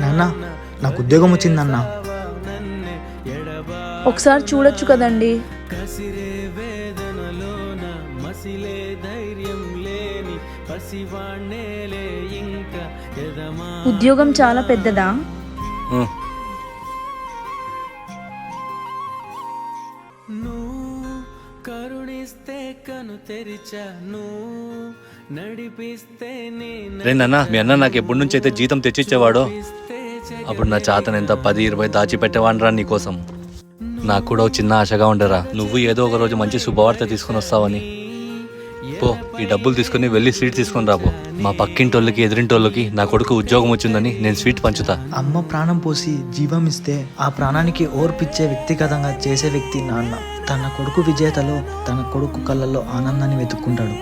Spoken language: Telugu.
నాన్న నాకు ఉద్యోగం వచ్చిందన్న. ఒకసారి చూడొచ్చు కదండి. ఉద్యోగం చాలా పెద్దదా? రే నాన్న, మీ అన్న నాకు ఎప్పటి నుంచి అయితే జీతం తెచ్చిచ్చేవాడో అప్పుడు నా చేతన ఎంత 10-20 దాచిపెట్టేవాడిరా నీకోసం. నాకు కూడా ఒక చిన్న ఆశగా ఉండరా, నువ్వు ఏదో ఒక రోజు మంచి శుభవార్త తీసుకుని వస్తావని. పో, ఈ డబ్బులు తీసుకుని వెళ్ళి స్వీట్ తీసుకొని రాపో. మా పక్కింటోళ్ళకి ఎదిరింటోళ్ళకి నా కొడుకు ఉద్యోగం వచ్చిందని నేను స్వీట్ పంచుతా. అమ్మ ప్రాణం పోసి జీవం ఇస్తే ఆ ప్రాణానికి ఓర్పిచ్చే వ్యక్తిగతంగా చేసే వ్యక్తి నాన్న. తన కొడుకు విజేతలో తన కొడుకు కళ్ళల్లో ఆనందాన్ని వెతుక్కుంటాడు.